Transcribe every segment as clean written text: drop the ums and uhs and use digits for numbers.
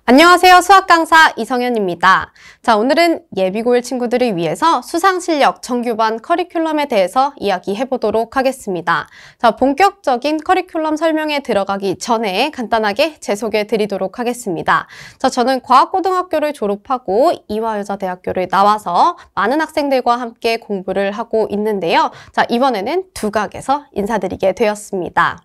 안녕하세요. 수학 강사 이성현입니다. 자, 오늘은 예비고1 친구들을 위해서 수상실력 정규반 커리큘럼에 대해서 이야기해 보도록 하겠습니다. 자, 본격적인 커리큘럼 설명에 들어가기 전에 간단하게 제 소개해 드리도록 하겠습니다. 자, 저는 과학고등학교를 졸업하고 이화여자대학교를 나와서 많은 학생들과 함께 공부를 하고 있는데요. 자, 이번에는 두각에서 인사드리게 되었습니다.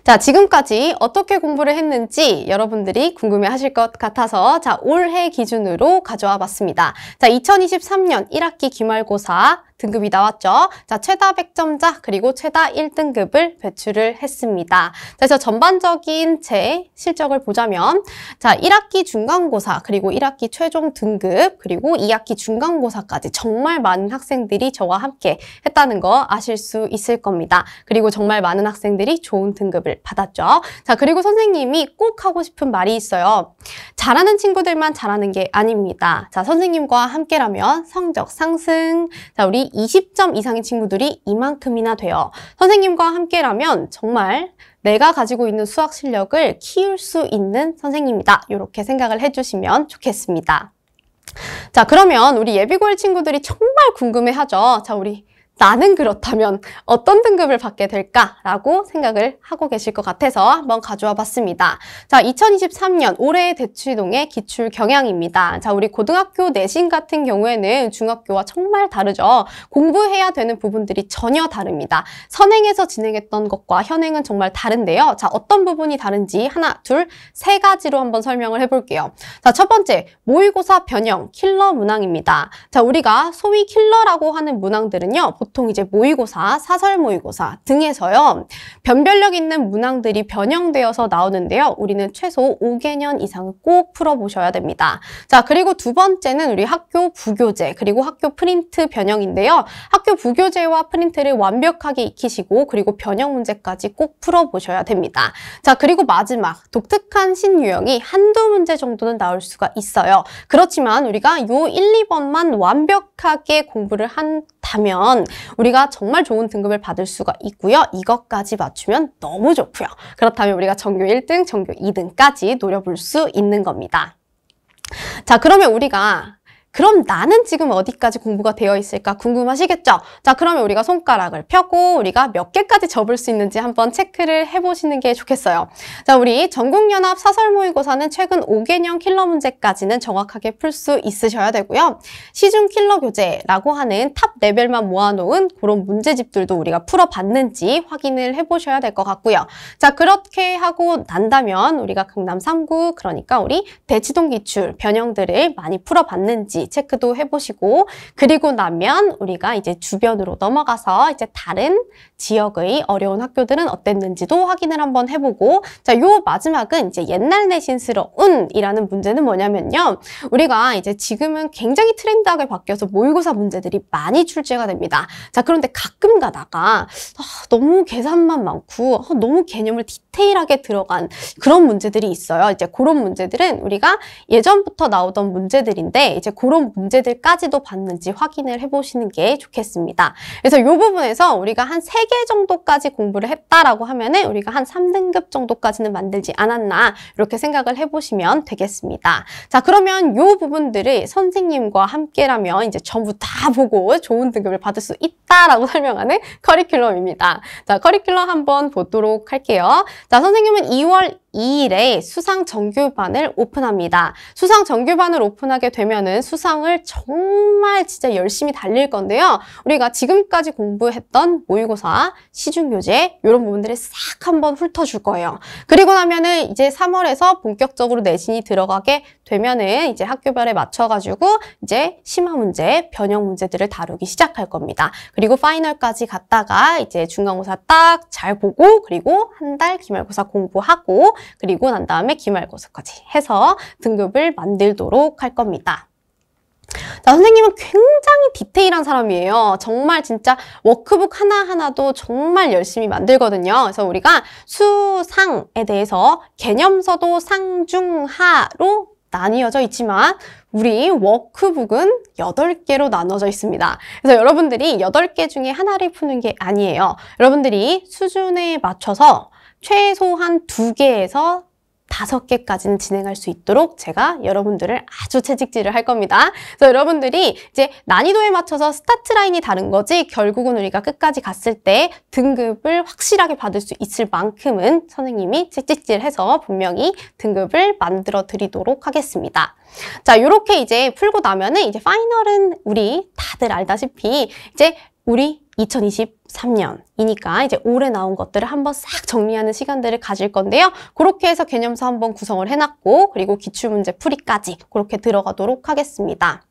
자, 지금까지 어떻게 공부를 했는지 여러분들이 궁금해하실 것 같아서 자, 올해 기준으로 가져와 봤습니다. 자, 2023년 1학기 기말고사 등급이 나왔죠. 자, 최다 100점자 그리고 최다 1등급을 배출을 했습니다. 자, 그래서 전반적인 제 실적을 보자면 자, 1학기 중간고사 그리고 1학기 최종 등급 그리고 2학기 중간고사까지 정말 많은 학생들이 저와 함께 했다는 거 아실 수 있을 겁니다. 그리고 정말 많은 학생들이 좋은 등급을 받았죠. 자, 그리고 선생님이 꼭 하고 싶은 말이 있어요. 잘하는 친구들만 잘하는 게 아닙니다. 자, 선생님과 함께라면 성적 상승. 자, 우리 20점 이상의 친구들이 이만큼이나 돼요. 선생님과 함께라면 정말 내가 가지고 있는 수학 실력을 키울 수 있는 선생님이다. 이렇게 생각을 해주시면 좋겠습니다. 자, 그러면 우리 예비고1 친구들이 정말 궁금해하죠. 자, 우리 나는 그렇다면 어떤 등급을 받게 될까라고 생각을 하고 계실 것 같아서 한번 가져와 봤습니다. 자, 2023년 올해의 대치동의 기출 경향입니다. 자, 우리 고등학교 내신 같은 경우에는 중학교와 정말 다르죠. 공부해야 되는 부분들이 전혀 다릅니다. 선행에서 진행했던 것과 현행은 정말 다른데요. 자, 어떤 부분이 다른지 하나, 둘, 세 가지로 한번 설명을 해볼게요. 자, 첫 번째, 모의고사 변형, 킬러 문항입니다. 자, 우리가 소위 킬러라고 하는 문항들은요, 보통 이제 모의고사, 사설 모의고사 등에서요, 변별력 있는 문항들이 변형되어서 나오는데요. 우리는 최소 5개년 이상 꼭 풀어보셔야 됩니다. 자, 그리고 두 번째는 우리 학교 부교재, 그리고 학교 프린트 변형인데요. 학교 부교재와 프린트를 완벽하게 익히시고, 그리고 변형 문제까지 꼭 풀어보셔야 됩니다. 자, 그리고 마지막, 독특한 신유형이 한두 문제 정도는 나올 수가 있어요. 그렇지만 우리가 요 1, 2번만 완벽하게 공부를 한다면 우리가 정말 좋은 등급을 받을 수가 있고요. 이것까지 맞추면 너무 좋고요. 그렇다면 우리가 전교 1등, 전교 2등까지 노려볼 수 있는 겁니다. 자, 그러면 그럼 나는 지금 어디까지 공부가 되어 있을까 궁금하시겠죠? 자, 그러면 우리가 손가락을 펴고 우리가 몇 개까지 접을 수 있는지 한번 체크를 해보시는 게 좋겠어요. 자, 우리 전국연합 사설모의고사는 최근 5개년 킬러 문제까지는 정확하게 풀 수 있으셔야 되고요. 시중 킬러 교재라고 하는 탑 레벨만 모아놓은 그런 문제집들도 우리가 풀어봤는지 확인을 해보셔야 될 것 같고요. 자, 그렇게 하고 난다면 우리가 강남 3구, 그러니까 우리 대치동 기출 변형들을 많이 풀어봤는지 체크도 해보시고, 그리고 나면 우리가 이제 주변으로 넘어가서 이제 다른 지역의 어려운 학교들은 어땠는지도 확인을 한번 해보고, 자, 요 마지막은 이제 옛날 내신스러운 이라는 문제는 뭐냐면요. 우리가 이제 지금은 굉장히 트렌드하게 바뀌어서 모의고사 문제들이 많이 출제가 됩니다. 자, 그런데 가끔 가다가 너무 계산만 많고 너무 개념을 디테일하게 들어간 그런 문제들이 있어요. 이제 그런 문제들은 우리가 예전부터 나오던 문제들인데 이제 그런 문제들까지도 봤는지 확인을 해보시는 게 좋겠습니다. 그래서 이 부분에서 우리가 한 3개 정도까지 공부를 했다라고 하면은 우리가 한 3등급 정도까지는 만들지 않았나 이렇게 생각을 해보시면 되겠습니다. 자, 그러면 이 부분들을 선생님과 함께라면 이제 전부 다 보고 좋은 등급을 받을 수 있다라고 설명하는 커리큘럼입니다. 자, 커리큘럼 한번 보도록 할게요. 자, 선생님은 2월 2일에 수상 정규반을 오픈합니다. 수상 정규반을 오픈하게 되면은 수상을 정말 진짜 열심히 달릴 건데요. 우리가 지금까지 공부했던 모의고사, 시중교재 이런 부분들을 싹 한번 훑어줄 거예요. 그리고 나면은 이제 3월에서 본격적으로 내신이 들어가게 되면은 이제 학교별에 맞춰가지고 이제 심화 문제, 변형 문제들을 다루기 시작할 겁니다. 그리고 파이널까지 갔다가 이제 중간고사 딱 잘 보고 그리고 한 달 기말고사 공부하고 그리고 난 다음에 기말고사까지 해서 등급을 만들도록 할 겁니다. 자, 선생님은 굉장히 디테일한 사람이에요. 정말 진짜 워크북 하나하나도 정말 열심히 만들거든요. 그래서 우리가 수상에 대해서 개념서도 상중하로 나뉘어져 있지만 우리 워크북은 8개로 나눠져 있습니다. 그래서 여러분들이 8개 중에 하나를 푸는 게 아니에요. 여러분들이 수준에 맞춰서 최소한 2개에서 5개까지는 진행할 수 있도록 제가 여러분들을 아주 채찍질을 할 겁니다. 그래서 여러분들이 이제 난이도에 맞춰서 스타트 라인이 다른 거지 결국은 우리가 끝까지 갔을 때 등급을 확실하게 받을 수 있을 만큼은 선생님이 채찍질해서 분명히 등급을 만들어 드리도록 하겠습니다. 자, 요렇게 이제 풀고 나면은 이제 파이널은 우리 다들 알다시피 이제 우리 2023년이니까 이제 올해 나온 것들을 한번 싹 정리하는 시간들을 가질 건데요. 그렇게 해서 개념서 한번 구성을 해놨고 그리고 기출문제 풀이까지 그렇게 들어가도록 하겠습니다.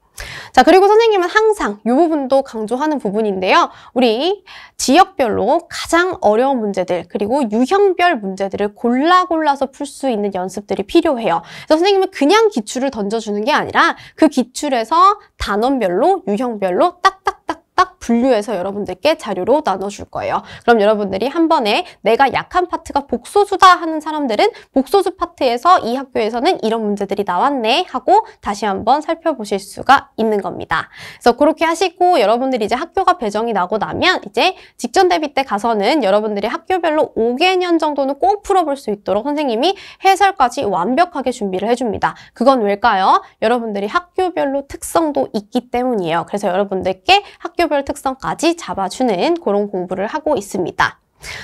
자, 그리고 선생님은 항상 이 부분도 강조하는 부분인데요. 우리 지역별로 가장 어려운 문제들 그리고 유형별 문제들을 골라서 풀 수 있는 연습들이 필요해요. 그래서 선생님은 그냥 기출을 던져주는 게 아니라 그 기출에서 단원별로 유형별로 딱딱딱 분류해서 여러분들께 자료로 나눠줄 거예요. 그럼 여러분들이 한 번에 내가 약한 파트가 복소수다 하는 사람들은 복소수 파트에서 이 학교에서는 이런 문제들이 나왔네 하고 다시 한번 살펴보실 수가 있는 겁니다. 그래서 그렇게 하시고 여러분들이 이제 학교가 배정이 나고 나면 이제 직전 대비 때 가서는 여러분들이 학교별로 5개년 정도는 꼭 풀어볼 수 있도록 선생님이 해설까지 완벽하게 준비를 해줍니다. 그건 왜일까요? 여러분들이 학교별로 특성도 있기 때문이에요. 그래서 여러분들께 학교별 특성까지 잡아주는 그런 공부를 하고 있습니다.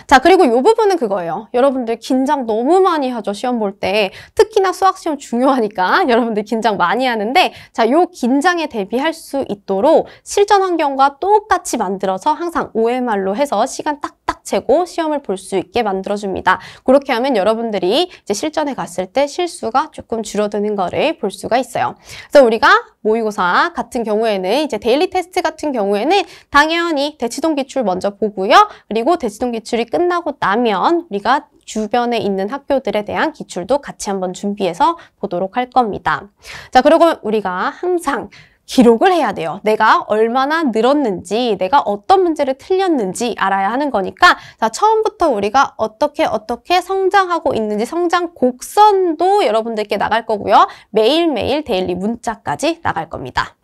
자, 그리고 이 부분은 그거예요. 여러분들 긴장 너무 많이 하죠, 시험 볼 때. 특히나 수학 시험 중요하니까 여러분들 긴장 많이 하는데 자, 요 긴장에 대비할 수 있도록 실전 환경과 똑같이 만들어서 항상 OMR로 해서 시간 딱딱 재고 시험을 볼 수 있게 만들어줍니다. 그렇게 하면 여러분들이 이제 실전에 갔을 때 실수가 조금 줄어드는 거를 볼 수가 있어요. 그래서 우리가 모의고사 같은 경우에는 이제 데일리 테스트 같은 경우에는 당연히 대치동 기출 먼저 보고요. 그리고 대치동 기출이 끝나고 나면 우리가 주변에 있는 학교들에 대한 기출도 같이 한번 준비해서 보도록 할 겁니다. 자, 그리고 우리가 항상 기록을 해야 돼요. 내가 얼마나 늘었는지, 내가 어떤 문제를 틀렸는지 알아야 하는 거니까 자, 처음부터 우리가 어떻게 성장하고 있는지 성장 곡선도 여러분들께 나갈 거고요. 매일매일 데일리 문자까지 나갈 겁니다.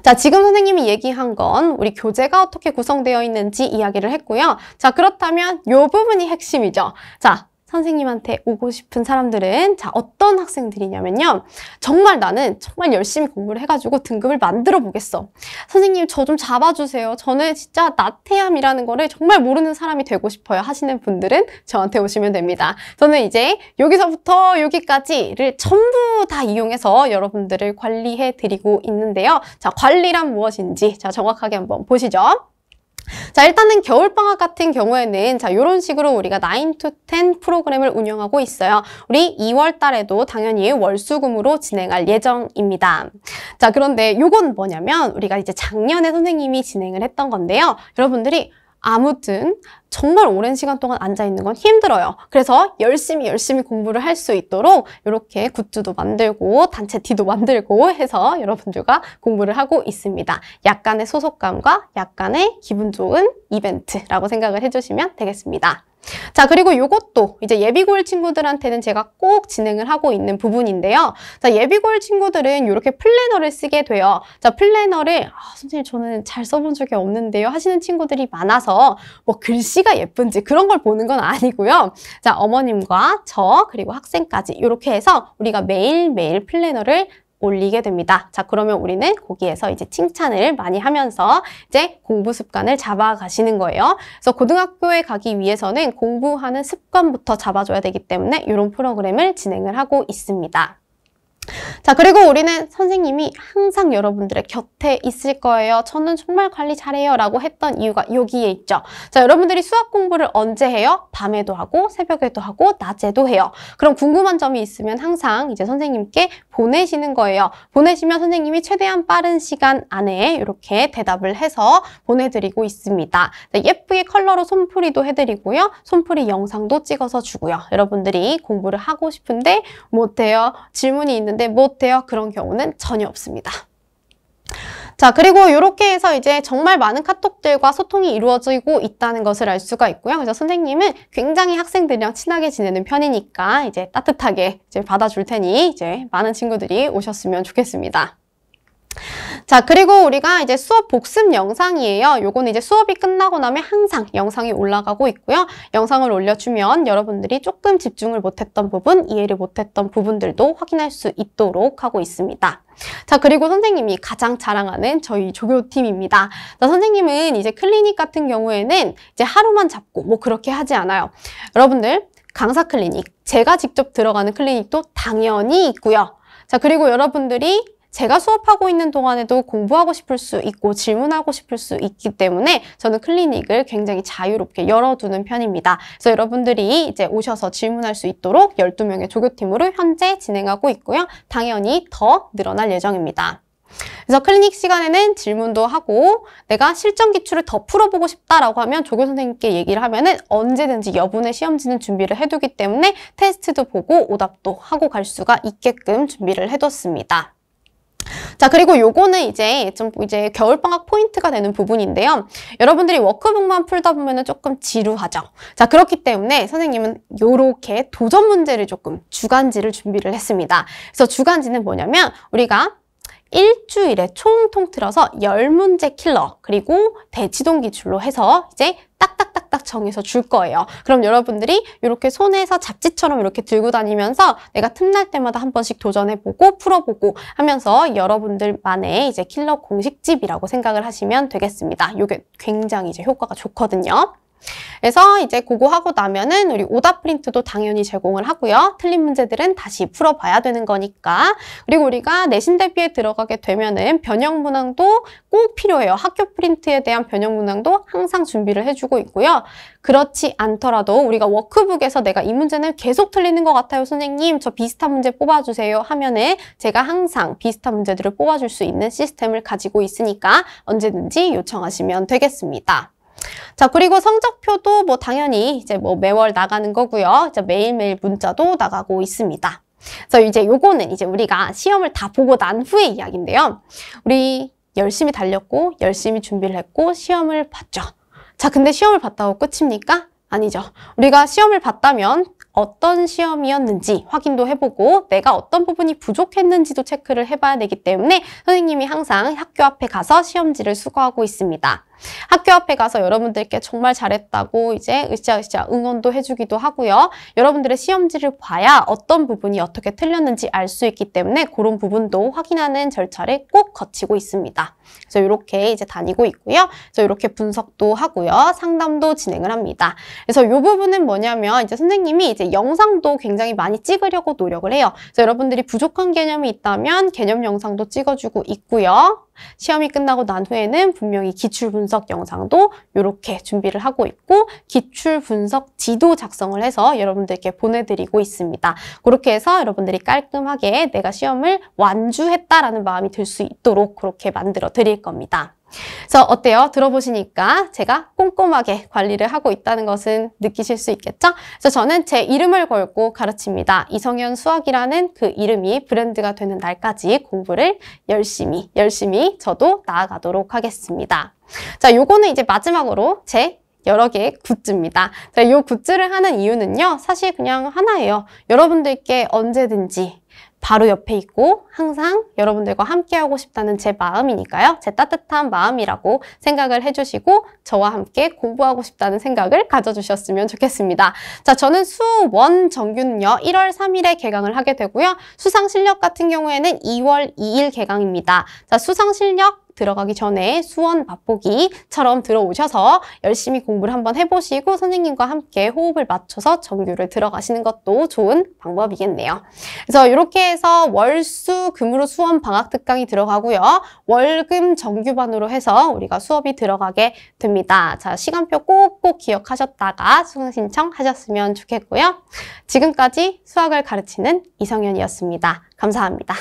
자, 지금 선생님이 얘기한 건 우리 교재가 어떻게 구성되어 있는지 이야기를 했고요. 자, 그렇다면 이 부분이 핵심이죠. 자, 선생님한테 오고 싶은 사람들은 자, 어떤 학생들이냐면요. 정말 나는 정말 열심히 공부를 해가지고 등급을 만들어 보겠어. 선생님 저 좀 잡아주세요. 저는 진짜 나태함이라는 거를 정말 모르는 사람이 되고 싶어요 하시는 분들은 저한테 오시면 됩니다. 저는 이제 여기서부터 여기까지를 전부 다 이용해서 여러분들을 관리해 드리고 있는데요. 자, 관리란 무엇인지 자, 정확하게 한번 보시죠. 자, 일단은 겨울방학 같은 경우에는 자, 이런 식으로 우리가 9 to 10 프로그램을 운영하고 있어요. 우리 2월 달에도 당연히 월수금으로 진행할 예정입니다. 자, 그런데 요건 뭐냐면 우리가 이제 작년에 선생님이 진행을 했던 건데요. 여러분들이 아무튼 정말 오랜 시간 동안 앉아있는 건 힘들어요. 그래서 열심히 공부를 할 수 있도록 이렇게 굿즈도 만들고 단체 티도 만들고 해서 여러분들과 공부를 하고 있습니다. 약간의 소속감과 약간의 기분 좋은 이벤트라고 생각을 해주시면 되겠습니다. 자, 그리고 요것도 이제 예비고일 친구들한테는 제가 꼭 진행을 하고 있는 부분인데요. 자, 예비고일 친구들은 이렇게 플래너를 쓰게 돼요. 자, 플래너를 선생님 저는 잘 써본 적이 없는데요 하시는 친구들이 많아서 뭐 글씨가 예쁜지 그런 걸 보는 건 아니고요. 자, 어머님과 저 그리고 학생까지 이렇게 해서 우리가 매일매일 플래너를 올리게 됩니다. 자, 그러면 우리는 거기에서 이제 칭찬을 많이 하면서 이제 공부 습관을 잡아가시는 거예요. 그래서 고등학교에 가기 위해서는 공부하는 습관부터 잡아줘야 되기 때문에 이런 프로그램을 진행을 하고 있습니다. 자, 그리고 우리는 선생님이 항상 여러분들의 곁에 있을 거예요. 저는 정말 관리 잘해요 라고 했던 이유가 여기에 있죠. 자, 여러분들이 수학 공부를 언제 해요? 밤에도 하고 새벽에도 하고 낮에도 해요. 그럼 궁금한 점이 있으면 항상 이제 선생님께 보내시는 거예요. 보내시면 선생님이 최대한 빠른 시간 안에 이렇게 대답을 해서 보내드리고 있습니다. 자, 예쁘게 컬러로 손풀이도 해드리고요. 손풀이 영상도 찍어서 주고요. 여러분들이 공부를 하고 싶은데 못해요. 질문이 있는데 못해요. 그런 경우는 전혀 없습니다. 자, 그리고 이렇게 해서 이제 정말 많은 카톡들과 소통이 이루어지고 있다는 것을 알 수가 있고요. 그래서 선생님은 굉장히 학생들이랑 친하게 지내는 편이니까 이제 따뜻하게 이제 받아줄 테니 이제 많은 친구들이 오셨으면 좋겠습니다. 자, 그리고 우리가 이제 수업 복습 영상이에요. 요거는 이제 수업이 끝나고 나면 항상 영상이 올라가고 있고요. 영상을 올려주면 여러분들이 조금 집중을 못했던 부분, 이해를 못했던 부분들도 확인할 수 있도록 하고 있습니다. 자, 그리고 선생님이 가장 자랑하는 저희 조교팀입니다. 자, 선생님은 이제 클리닉 같은 경우에는 이제 하루만 잡고 뭐 그렇게 하지 않아요. 여러분들, 강사 클리닉, 제가 직접 들어가는 클리닉도 당연히 있고요. 자, 그리고 여러분들이 제가 수업하고 있는 동안에도 공부하고 싶을 수 있고 질문하고 싶을 수 있기 때문에 저는 클리닉을 굉장히 자유롭게 열어두는 편입니다. 그래서 여러분들이 이제 오셔서 질문할 수 있도록 12명의 조교팀으로 현재 진행하고 있고요. 당연히 더 늘어날 예정입니다. 그래서 클리닉 시간에는 질문도 하고 내가 실전 기출을 더 풀어보고 싶다라고 하면 조교 선생님께 얘기를 하면은 언제든지 여분의 시험지는 준비를 해두기 때문에 테스트도 보고 오답도 하고 갈 수가 있게끔 준비를 해뒀습니다. 자, 그리고 요거는 이제 겨울방학 포인트가 되는 부분인데요. 여러분들이 워크북만 풀다 보면은 조금 지루하죠. 자, 그렇기 때문에 선생님은 요렇게 도전 문제를 조금 주간지를 준비를 했습니다. 그래서 주간지는 뭐냐면 우리가 일주일에 총 통틀어서 10문제 킬러 그리고 대치동 기출로 해서 이제 딱딱딱딱 정해서 줄 거예요. 그럼 여러분들이 이렇게 손에서 잡지처럼 이렇게 들고 다니면서 내가 틈날 때마다 한 번씩 도전해보고 풀어보고 하면서 여러분들만의 이제 킬러 공식집이라고 생각을 하시면 되겠습니다. 이게 굉장히 이제 효과가 좋거든요. 그래서 이제 그거 하고 나면은 우리 오답 프린트도 당연히 제공을 하고요. 틀린 문제들은 다시 풀어봐야 되는 거니까. 그리고 우리가 내신 대비에 들어가게 되면은 변형 문항도 꼭 필요해요. 학교 프린트에 대한 변형 문항도 항상 준비를 해주고 있고요. 그렇지 않더라도 우리가 워크북에서 내가 이 문제는 계속 틀리는 것 같아요. 선생님, 저 비슷한 문제 뽑아주세요 하면은 제가 항상 비슷한 문제들을 뽑아줄 수 있는 시스템을 가지고 있으니까 언제든지 요청하시면 되겠습니다. 자, 그리고 성적표도 뭐 당연히 이제 뭐 매월 나가는 거고요. 이제 매일매일 문자도 나가고 있습니다. 그래서 이제 요거는 이제 우리가 시험을 다 보고 난 후의 이야기인데요. 우리 열심히 달렸고 열심히 준비를 했고 시험을 봤죠. 자, 근데 시험을 봤다고 끝입니까? 아니죠. 우리가 시험을 봤다면 어떤 시험이었는지 확인도 해보고 내가 어떤 부분이 부족했는지도 체크를 해봐야 되기 때문에 선생님이 항상 학교 앞에 가서 시험지를 수거하고 있습니다. 학교 앞에 가서 여러분들께 정말 잘했다고 이제 으쌰으쌰 응원도 해주기도 하고요. 여러분들의 시험지를 봐야 어떤 부분이 어떻게 틀렸는지 알 수 있기 때문에 그런 부분도 확인하는 절차를 꼭 거치고 있습니다. 그래서 이렇게 이제 다니고 있고요. 그래서 이렇게 분석도 하고요. 상담도 진행을 합니다. 그래서 이 부분은 뭐냐면 이제 선생님이 이제 영상도 굉장히 많이 찍으려고 노력을 해요. 그래서 여러분들이 부족한 개념이 있다면 개념 영상도 찍어주고 있고요. 시험이 끝나고 난 후에는 분명히 기출 분석 영상도 이렇게 준비를 하고 있고 기출 분석 지도 작성을 해서 여러분들께 보내드리고 있습니다. 그렇게 해서 여러분들이 깔끔하게 내가 시험을 완주했다라는 마음이 들 수 있도록 그렇게 만들어 드릴 겁니다. 그래서 어때요? 들어보시니까 제가 꼼꼼하게 관리를 하고 있다는 것은 느끼실 수 있겠죠? 그래서 저는 제 이름을 걸고 가르칩니다. 이성현 수학이라는 그 이름이 브랜드가 되는 날까지 공부를 열심히 저도 나아가도록 하겠습니다. 자, 요거는 이제 마지막으로 제 여러 개의 굿즈입니다. 자, 이 굿즈를 하는 이유는요. 사실 그냥 하나예요. 여러분들께 언제든지 바로 옆에 있고 항상 여러분들과 함께하고 싶다는 제 마음이니까요. 제 따뜻한 마음이라고 생각을 해주시고 저와 함께 공부하고 싶다는 생각을 가져주셨으면 좋겠습니다. 자, 저는 수1 정규는요. 1월 3일에 개강을 하게 되고요. 수상실력 같은 경우에는 2월 2일 개강입니다. 자, 수상실력 들어가기 전에 수원 맛보기처럼 들어오셔서 열심히 공부를 한번 해보시고 선생님과 함께 호흡을 맞춰서 정규를 들어가시는 것도 좋은 방법이겠네요. 그래서 이렇게 해서 월수 금으로 수원 방학 특강이 들어가고요. 월금 정규반으로 해서 우리가 수업이 들어가게 됩니다. 자, 시간표 꼭꼭 기억하셨다가 수강 신청하셨으면 좋겠고요. 지금까지 수학을 가르치는 이성현이었습니다. 감사합니다.